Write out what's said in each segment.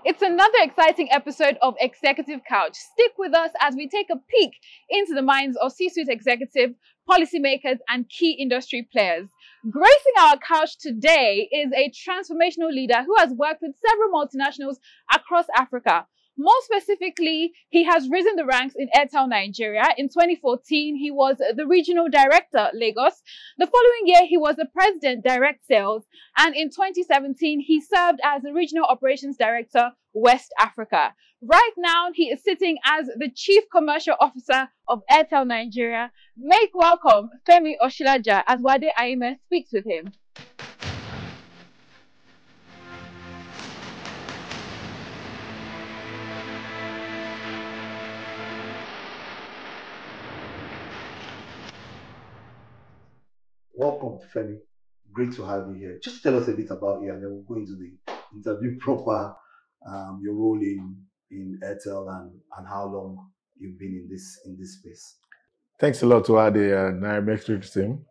It's another exciting episode of Executive Couch. Stick with us as we take a peek into the minds of C-suite executives, policymakers, and key industry players. Gracing our couch today is a transformational leader who has worked with several multinationals across Africa. More specifically, he has risen the ranks in Airtel Nigeria. In 2014, he was the Regional Director, Lagos. The following year, he was the President, Direct Sales. And in 2017, he served as the Regional Operations Director, West Africa. Right now, he is sitting as the Chief Commercial Officer of Airtel Nigeria. Make welcome Femi Oshinlaja as Wade Aime speaks with him. Welcome, Femi. Great to have you here. Just tell us a bit about you, and then we'll go into the interview proper. Your role in Airtel and how long you've been in this space. Thanks a lot to the Nairametrics team.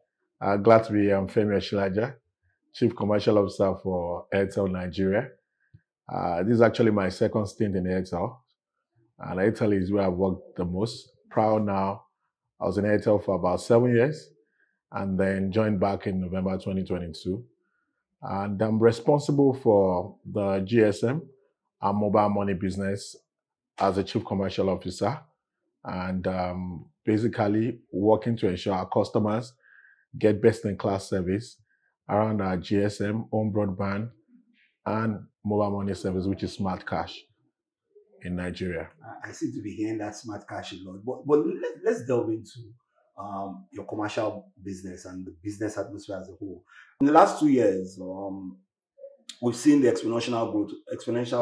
Glad to be Femi Oshinlaja, Chief Commercial Officer for Airtel Nigeria. This is actually my second stint in Airtel, and Airtel is where I've worked the most. Proud now, I was in Airtel for about 7 years, and then joined back in November 2022. And I'm responsible for the GSM, our mobile money business, as a Chief Commercial Officer, and basically working to ensure our customers get best-in-class service around our GSM, home broadband, and mobile money service, which is Smart Cash in Nigeria. I seem to be hearing that Smart Cash a lot, but let's delve into your commercial business and the business atmosphere as a whole. In the last 2 years, we've seen the exponential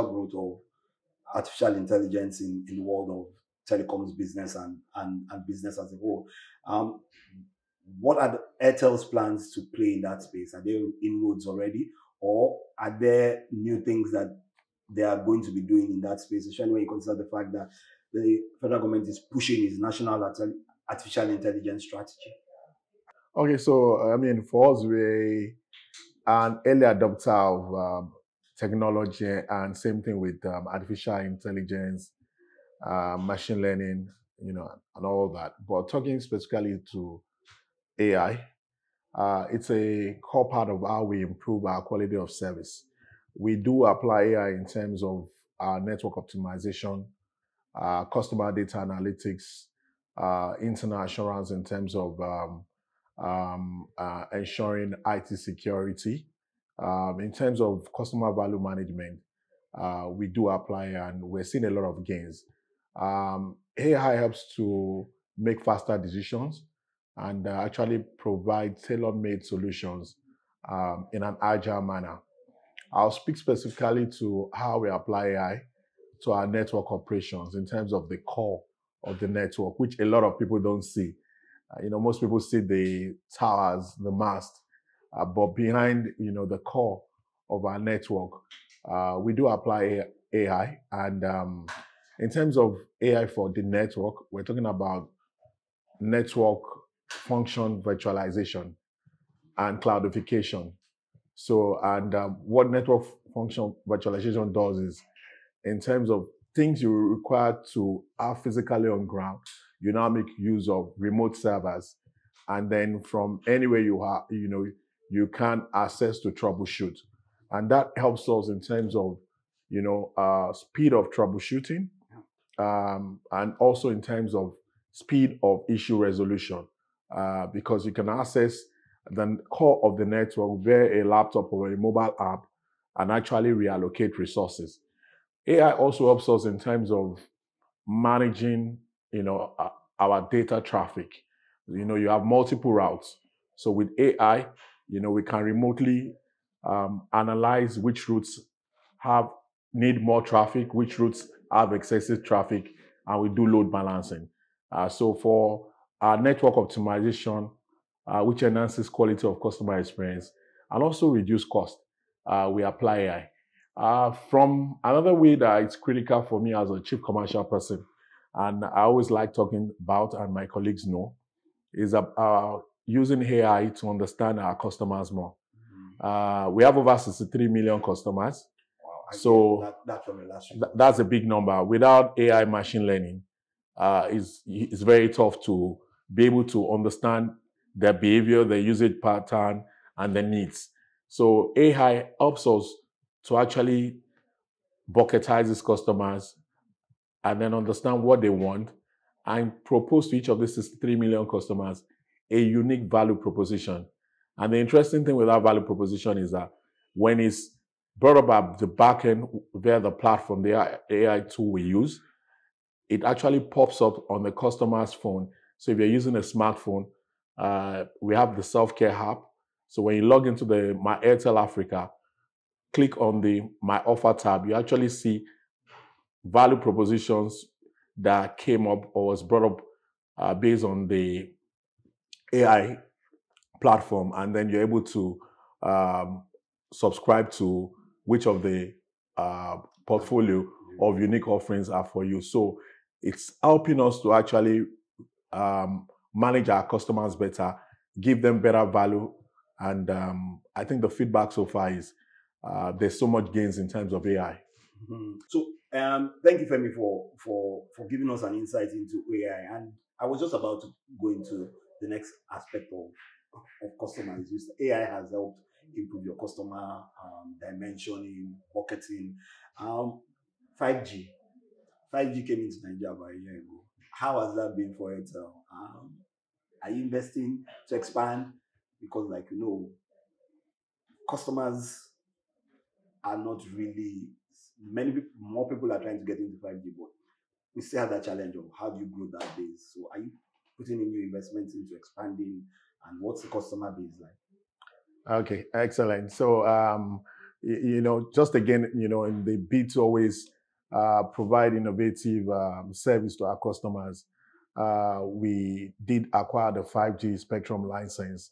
growth of artificial intelligence in the world of telecoms business and business as a whole. What are Airtel's plans to play in that space? Are there inroads already, or are there new things that they are going to be doing in that space, especially when you consider the fact that the federal government is pushing its national artificial intelligence strategy? Okay, so I mean, for us, we're an early adopter of technology, and same thing with artificial intelligence, machine learning, and all that. But talking specifically to AI, it's a core part of how we improve our quality of service. We do apply AI in terms of our network optimization, customer data analytics, internal assurance in terms of ensuring IT security. In terms of customer value management, we do apply, and we're seeing a lot of gains. AI helps to make faster decisions and actually provide tailor-made solutions in an agile manner. I'll speak specifically to how we apply AI to our network operations in terms of the core of the network, which a lot of people don't see. Most people see the towers, the mast, but behind, the core of our network, we do apply AI. And in terms of AI for the network, we're talking about network function virtualization and cloudification. So, and what network function virtualization does is, in terms of things you require to have physically on ground, you now make use of remote servers, and then from anywhere you are, you can access to troubleshoot, and that helps us in terms of, speed of troubleshooting, and also in terms of speed of issue resolution, because you can access the core of the network via a laptop or a mobile app and actually reallocate resources. AI also helps us in terms of managing, our data traffic. You have multiple routes. So with AI, we can remotely analyze which routes need more traffic, which routes have excessive traffic, and we do load balancing. So for our network optimization, which enhances quality of customer experience and also reduce cost, we apply AI. From another way that it's critical for me as a chief commercial person, and I always like talking about, and my colleagues know, is using AI to understand our customers more. We have over 63 million customers. So that from the last that's a big number. Without AI machine learning, it's very tough to be able to understand their behavior, their usage pattern, and their needs. So AI helps us to actually bucketize these customers and then understand what they want and propose to each of these 63 million customers a unique value proposition. And the interesting thing with that value proposition is that when it's brought up at the back end via the platform, the AI tool we use, it actually pops up on the customer's phone. So if you're using a smartphone, we have the self-care app. So when you log into the My Airtel Africa, click on the My Offer tab, you actually see value propositions that came up or was brought up based on the AI platform, and then you're able to subscribe to which of the portfolio of unique offerings are for you. So it's helping us to actually manage our customers better, give them better value, and I think the feedback so far is there's so much gains in terms of AI. So thank you, Femi, for giving us an insight into AI. And I was just about to go into the next aspect of customer use. AI has helped improve your customer dimensioning, bucketing. 5G. 5G came into Nigeria about a year ago. How has that been for Airtel? Are you investing to expand? Because, like, customers are not really, more people are trying to get into 5G, but we still have that challenge of how do you grow that base? So are you putting in new investments into expanding, and what's the customer base like? Okay, excellent. So, just again, in the bid to always provide innovative service to our customers, we did acquire the 5G spectrum license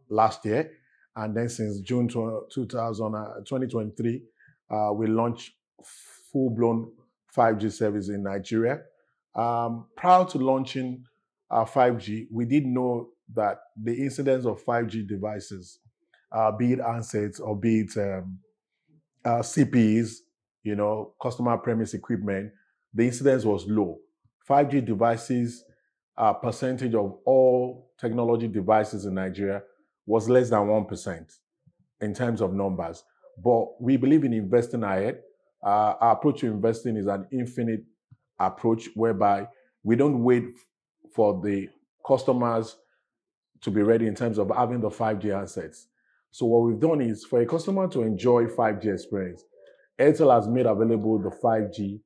last year. And then since June 2023, we launched full-blown 5G service in Nigeria. Prior to launching 5G, we did know that the incidence of 5G devices, be it handsets or be it CPEs, customer premise equipment, the incidence was low. 5G devices, percentage of all technology devices in Nigeria was less than 1% in terms of numbers. But we believe in investing ahead. Our approach to investing is an infinite approach whereby we don't wait for the customers to be ready in terms of having the 5G assets. So what we've done is for a customer to enjoy 5G experience, Airtel has made available the 5G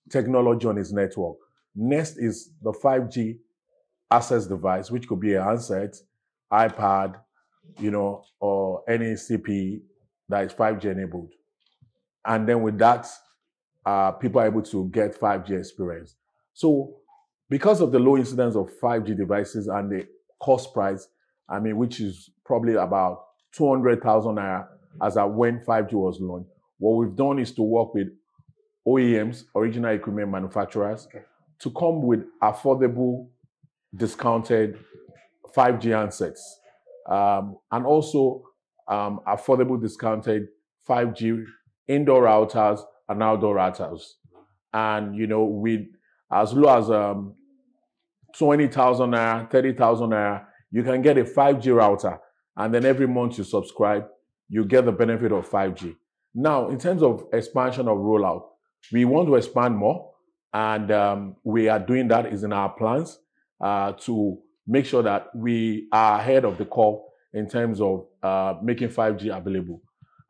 technology on its network. Next is the 5G access device, which could be a handset, iPad, or any CPE that is 5G enabled. And then with that, people are able to get 5G experience. So because of the low incidence of 5G devices and the cost price, which is probably about 200,000 naira as at when 5G was launched, what we've done is to work with OEMs, original equipment manufacturers, to come with affordable, discounted 5G handsets, and also affordable, discounted 5G indoor routers and outdoor routers. And, with as low as 20,000 naira, 30,000 naira, you can get a 5G router. And then every month you subscribe, you get the benefit of 5G. Now, in terms of expansion of rollout, we want to expand more. And we are doing that, is in our plans to make sure that we are ahead of the curve in terms of making 5G available.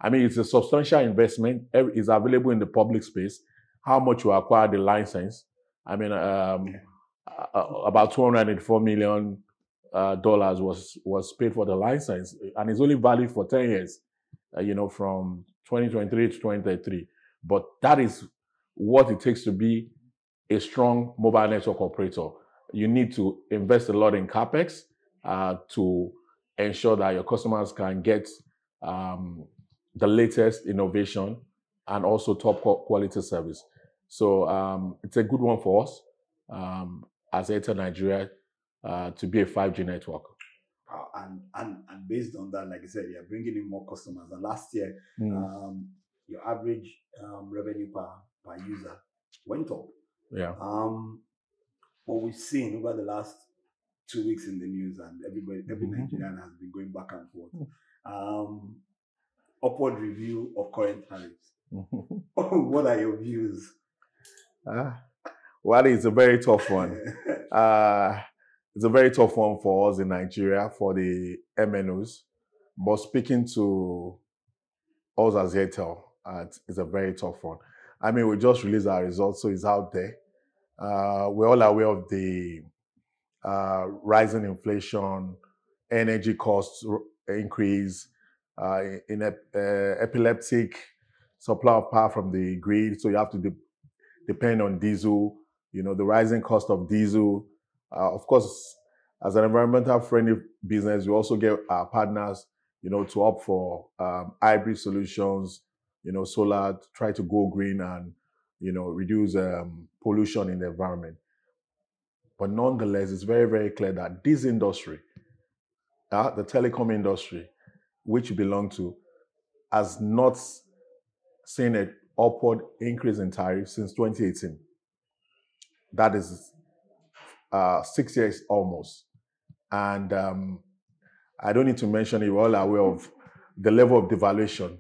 It's a substantial investment. It's available in the public space. How much we acquire the license? About $284 million was paid for the license, and it's only valid for 10 years, from 2023 to 2033. But that is what it takes to be a strong mobile network operator. You need to invest a lot in CapEx to ensure that your customers can get the latest innovation and also top quality service. So it's a good one for us as Airtel Nigeria to be a 5G network. And based on that, like I said, you're bringing in more customers. And last year, your average revenue per user went up. Yeah. What we've seen over the last 2 weeks in the news, and every Nigerian has been going back and forth. Upward review of current tariffs. What are your views? Well, it's a very tough one. It's a very tough one for us in Nigeria, for the MNOs. But speaking to us as Airtel, it's a very tough one. I mean, we just released our results, so it's out there. We're all aware of the rising inflation, energy costs increase, epileptic supply of power from the grid, so you have to depend on diesel, the rising cost of diesel. Of course, as an environmental friendly business, we also get our partners, to opt for hybrid solutions, solar, to try to go green and, reduce pollution in the environment. But nonetheless, it's very, very clear that this industry, the telecom industry, which you belong to, has not seen an upward increase in tariffs since 2018. That is 6 years almost. And I don't need to mention it, we're all aware of the level of devaluation.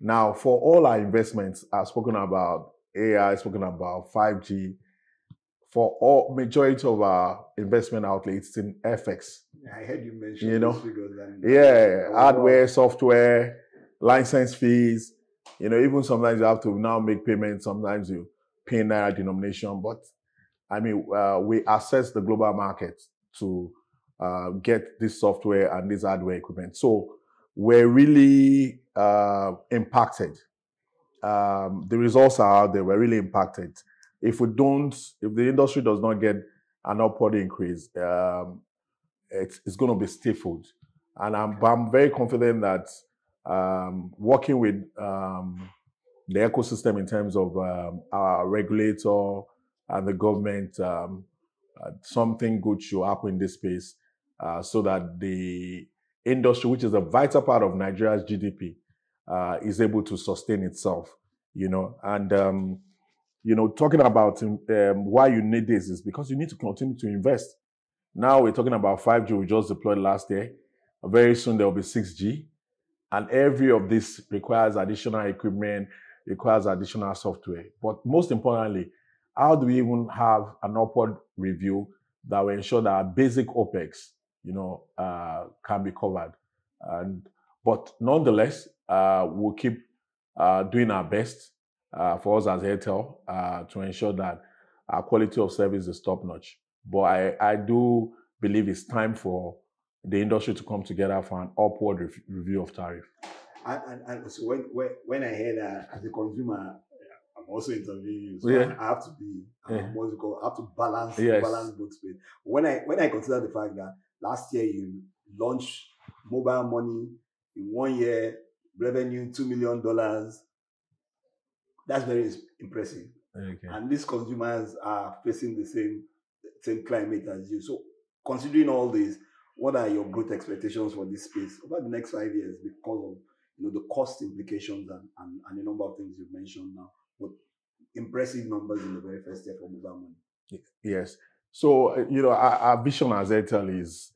Now, for all our investments, I've spoken about AI, I've spoken about 5G. For all majority of our investment outlets in FX. I heard you mention those figures. Hardware, software, license fees. Even sometimes you have to now make payments. Sometimes you pay in Naira denomination. But I mean, we access the global market to get this software and this hardware equipment. So we're really impacted. The results are out there. We're really impacted. If the industry does not get an upward increase, it's going to be stifled. And I'm very confident that working with the ecosystem in terms of our regulator and the government, something good should happen in this space so that the industry, which is a vital part of Nigeria's GDP, is able to sustain itself, and talking about why you need this is because you need to continue to invest. Now we're talking about 5G we just deployed last year. Very soon there will be 6G. And every of this requires additional equipment, requires additional software. But most importantly, how do we even have an upward review that will ensure that our basic OPEX, can be covered? But nonetheless, we'll keep doing our best for us as Airtel to ensure that our quality of service is top-notch. But I do believe it's time for the industry to come together for an upward review of tariff. And so when I hear that as a consumer, I'm also interviewing you, so I have to be what's it called? I have to balance both space. When I consider the fact that last year you launched mobile money in 1 year, revenue $2 million. That's very impressive. Okay. And these consumers are facing the same climate as you. So considering all this, what are your growth expectations for this space over the next 5 years because of the cost implications and the number of things you've mentioned now? But impressive numbers in the very first year for mobile money. Yes. So, our vision as Airtel is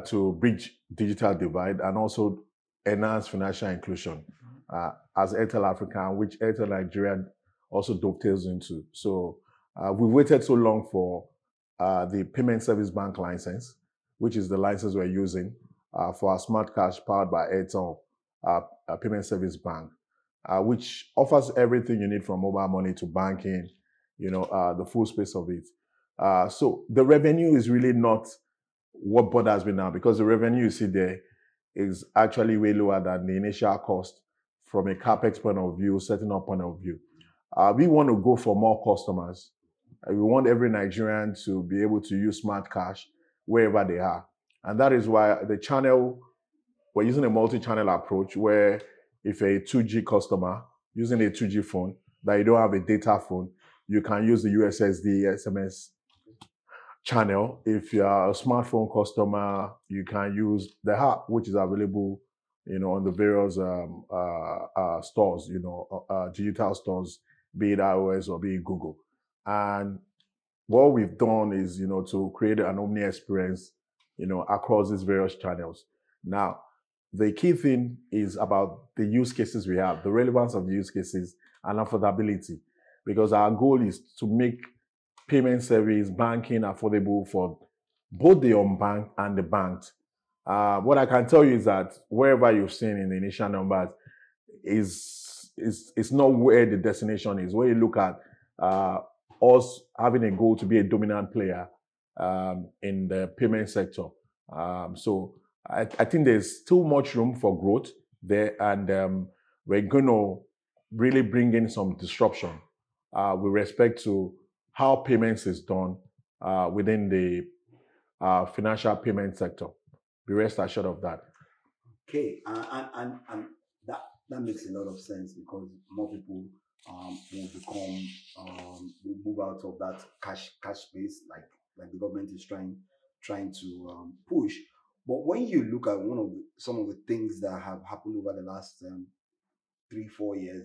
to bridge digital divide and also enhance financial inclusion as Airtel Africa, which Airtel Nigeria also dovetails into. So we waited so long for the payment service bank license, which is the license we're using for our smart cash powered by Airtel payment service bank, which offers everything you need from mobile money to banking, the full space of it. So the revenue is really not what bothers me now, because the revenue you see there is actually way lower than the initial cost from a capex point of view, setting up point of view. We want to go for more customers. We want every Nigerian to be able to use smart cash wherever they are. And that is why the channel, we're using a multi-channel approach where if a 2G customer using a 2G phone, that you don't have a data phone, you can use the USSD SMS channel. If you are a smartphone customer, you can use the app, which is available on the various stores, digital stores, be it iOS or be it Google. And what we've done is, to create an omni experience, across these various channels. Now, the key thing is about the use cases we have, the relevance of the use cases, and affordability, because our goal is to make payment service, banking affordable for both the unbanked and the banked. What I can tell you is that wherever you've seen in the initial numbers is not where the destination is. Where you look at us having a goal to be a dominant player in the payment sector. So I think there's too much room for growth there, and we're going to really bring in some disruption with respect to how payments is done within the financial payment sector. Be rest assured of that. Okay, and that makes a lot of sense, because more people will become will move out of that cash space, like the government is trying to push. But when you look at some of the things that have happened over the last 3-4 years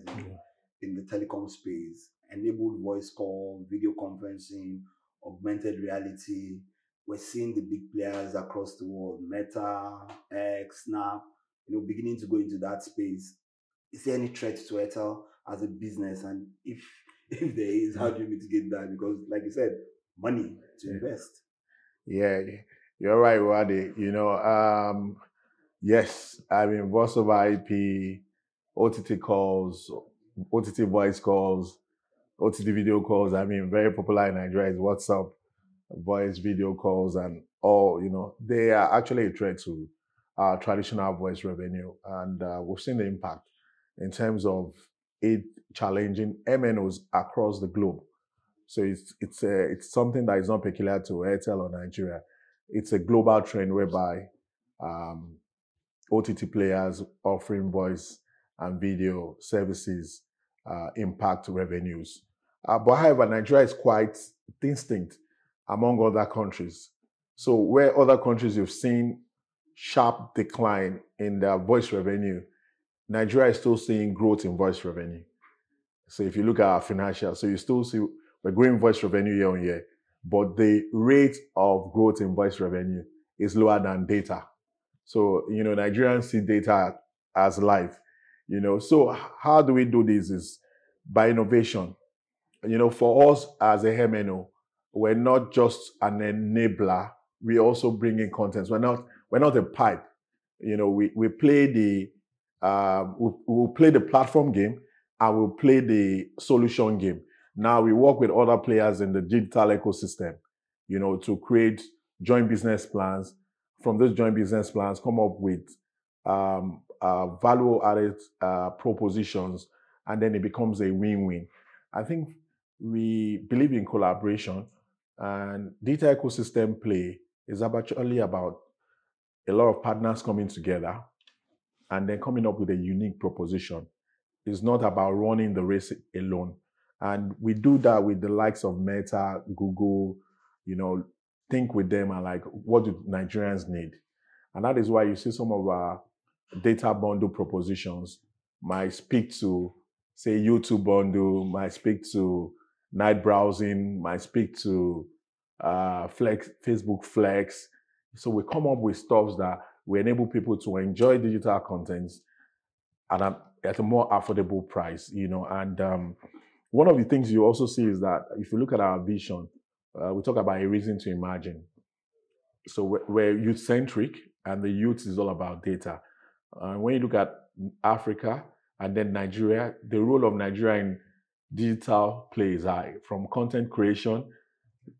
in the telecom space, enabled voice call, video conferencing, augmented reality. We're seeing the big players across the world, Meta, X, Snap, beginning to go into that space. Is there any threat to Airtel as a business? And if there is, how do you mitigate that? Because, like you said, money to invest. Yeah, you're right, Wadi. Yes, I mean, voice over IP, OTT calls, OTT voice calls, OTT video calls. I mean, very popular in Nigeria is WhatsApp, voice video calls, and all. They are actually a threat to traditional voice revenue, and we've seen the impact in terms of it challenging MNOs across the globe. So it's something that is not peculiar to Airtel or Nigeria. It's a global trend whereby OTT players offering voice and video services impact revenues. But however, Nigeria is quite distinct among other countries. So where other countries you've seen sharp decline in their voice revenue, Nigeria is still seeing growth in voice revenue. So if you look at our financials, so you still see we're growing voice revenue year on year, but the rate of growth in voice revenue is lower than data. So, Nigerians see data as life, So how do we do this? Is by innovation. For us as a MNO, we're not just an enabler. We also bring in content. We're not a pipe. We play we'll play the platform game, and we'll play the solution game. Now we work with other players in the digital ecosystem, to create joint business plans. From those joint business plans, come up with value-added propositions, and then it becomes a win-win. I think we believe in collaboration, and data ecosystem play is actually about a lot of partners coming together and then coming up with a unique proposition. It's not about running the race alone. And we do that with the likes of Meta, Google, think with them and like, what do Nigerians need? And that is why you see some of our data bundle propositions might speak to, say, YouTube bundle, might speak to night browsing, might speak to Facebook Flex. So we come up with stuff that we enable people to enjoy digital content at a more affordable price, And one of the things you also see is that if you look at our vision, we talk about a reason to imagine. So we're youth-centric, and the youth is all about data. When you look at Africa and then Nigeria, the role of Nigeria in digital play is high. From content creation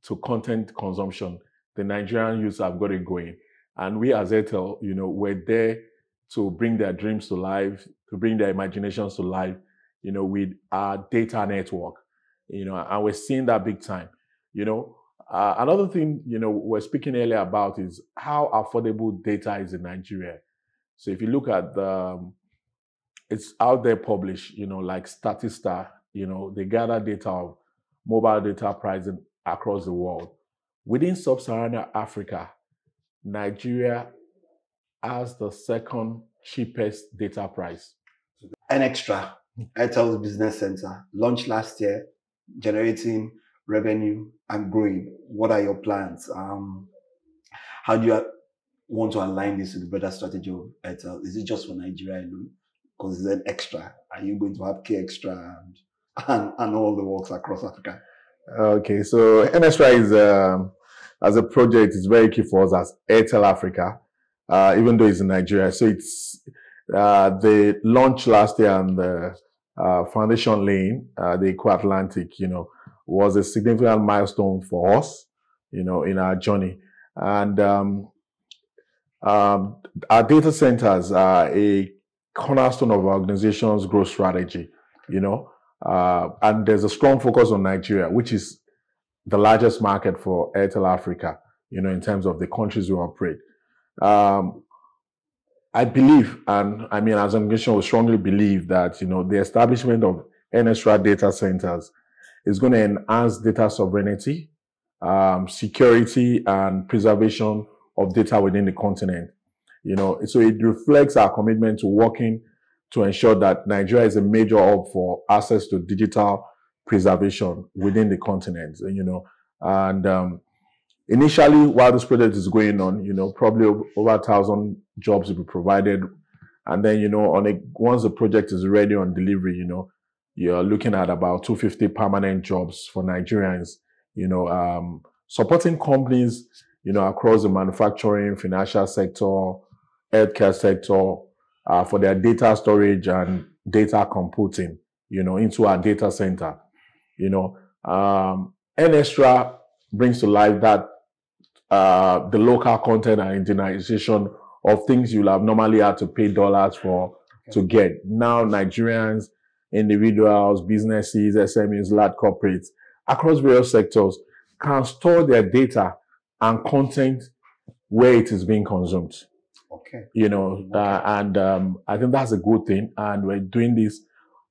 to content consumption, the Nigerian youths have got it going. And we as Airtel, we're there to bring their dreams to life, to bring their imaginations to life, with our data network, and we're seeing that big time. Another thing, we're speaking earlier about is how affordable data is in Nigeria. So if you look at it's out there published, like Statista, they gather data of mobile data pricing across the world. Within sub-Saharan Africa, Nigeria has the second cheapest data price. An extra, Airtel's business center, launched last year, generating revenue and growing. What are your plans? How do you want to align this with the broader strategy of Airtel? Is it just for Nigeria alone? Because it's an extra. Are you going to have K extra and all the works across Africa? Okay, so NSRA is as a project is very key for us as Airtel Africa, even though it's in Nigeria. So it's the launch last year on the foundation lane, the Eco Atlantic, was a significant milestone for us, in our journey. And our data centers are a cornerstone of our organization's growth strategy, and there's a strong focus on Nigeria, which is the largest market for Airtel Africa, in terms of the countries we operate. I believe, and I mean, as an organization, we strongly believe that, the establishment of NSRA data centers is going to enhance data sovereignty, security, and preservation of data within the continent. So it reflects our commitment to working to ensure that Nigeria is a major hub for access to digital preservation within the continent. And initially, while this project is going on, probably over 1,000 jobs will be provided. And then, once the project is ready on delivery, you're looking at about 250 permanent jobs for Nigerians, supporting companies, across the manufacturing, financial sector, healthcare sector, for their data storage and data computing, into our data center. NSRA brings to life that the local content and indigenization of things you'll have normally had to pay dollars for to get. Now Nigerians, individuals, businesses, SMEs, large corporates across various sectors can store their data and content where it is being consumed. Okay. And I think that's a good thing. And we're doing this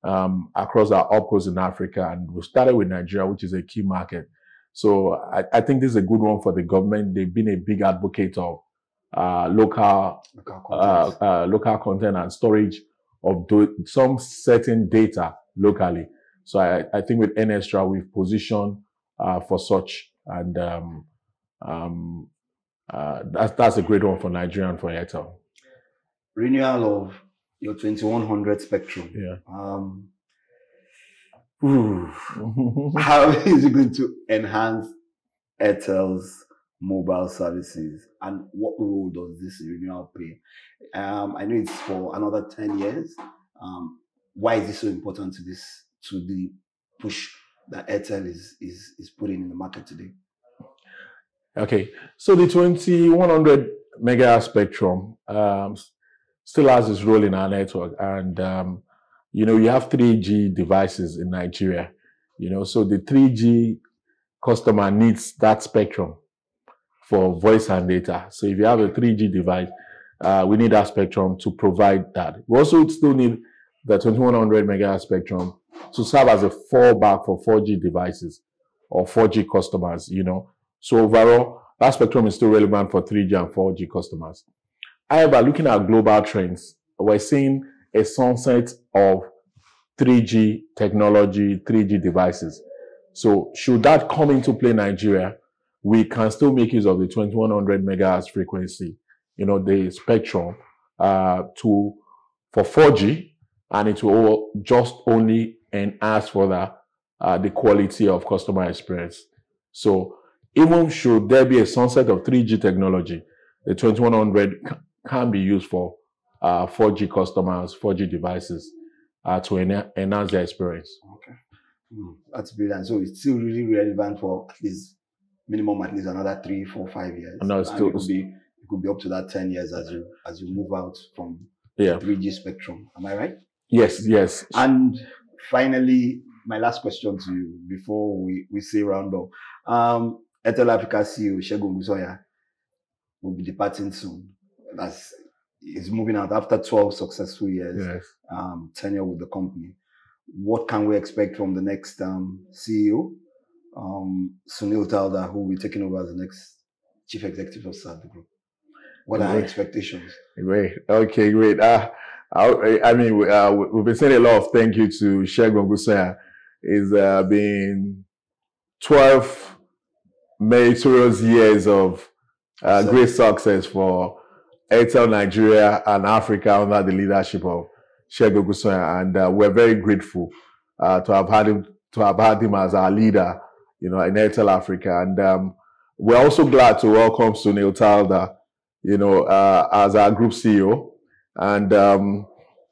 across our opcos in Africa. And we started with Nigeria, which is a key market. So I think this is a good one for the government. They've been a big advocate of local content and storage of some certain data locally. So I think with NSRA, we've positioned for such. And that's a great one for Nigeria and for Airtel. Renewal of your 2100 spectrum. Yeah. How is it going to enhance Airtel's mobile services, and what role does this renewal play? I know it's for another 10 years. Why is this so important to the push that Airtel is putting in the market today? Okay, so the 2100 megahertz spectrum still has its role in our network, and you have 3G devices in Nigeria. So the 3G customer needs that spectrum for voice and data. So if you have a 3G device, we need that spectrum to provide that. We also still need the 2100 megahertz spectrum to serve as a fallback for 4G devices or 4G customers, So overall, that spectrum is still relevant for 3G and 4G customers. However, looking at global trends, we're seeing a sunset of 3G technology, 3G devices. So should that come into play in Nigeria, we can still make use of the 2100 megahertz frequency, the spectrum for 4G, and it will just only enhance further the quality of customer experience. So even should there be a sunset of 3G technology, the 2100 can be used for 4G customers, 4G devices to enhance their experience. Okay. That's brilliant. So it's still really relevant for at least another 3, 4, 5 years. No, it could be up to that 10 years as you move out from the 3G spectrum. Am I right? Yes. And finally, my last question to you before we say round up. Airtel Africa CEO Segun Busoya will be departing soon. He's moving out after 12 successful years tenure with the company. What can we expect from the next CEO, Sunil Taldar, who will be taking over as the next chief executive officer of the group? What are our expectations? Great. Okay, great. I mean, we've been saying a lot of thank you to Segun Ogunsanya. It's been 12 meritorious years of great success for Airtel Nigeria and Africa under the leadership of Segun Ogunsanya, and we're very grateful to have had him as our leader, in Airtel Africa. And we're also glad to welcome Sunil Talda, as our group CEO. And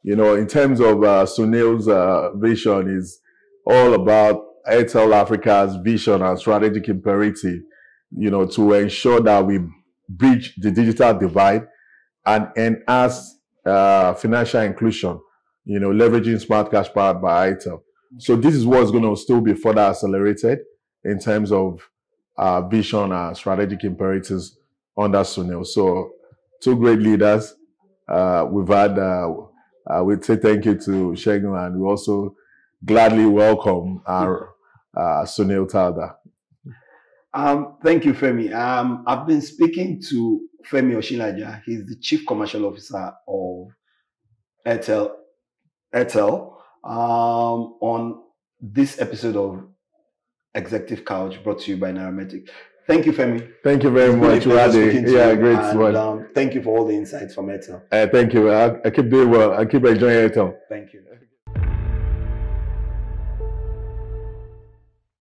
in terms of Sunil's vision, is all about Airtel Africa's vision and strategic imperative, to ensure that we bridge the digital divide and enhance financial inclusion, leveraging smart cash powered by Airtel. So this is what's going to still be further accelerated in terms of vision and strategic imperatives under Sunil. So two great leaders. We've had, we'd say thank you to Segun, and we also gladly welcome our Sunil Talda. Thank you, Femi. I've been speaking to Femi Oshinlaja. He's the Chief Commercial Officer of Airtel, on this episode of Executive Couch, brought to you by Nairametrics. Thank you, Femi. Thank you very much. Yeah, great. And, thank you for all the insights from Airtel. Thank you. I keep doing well. I keep enjoying Airtel. Thank you.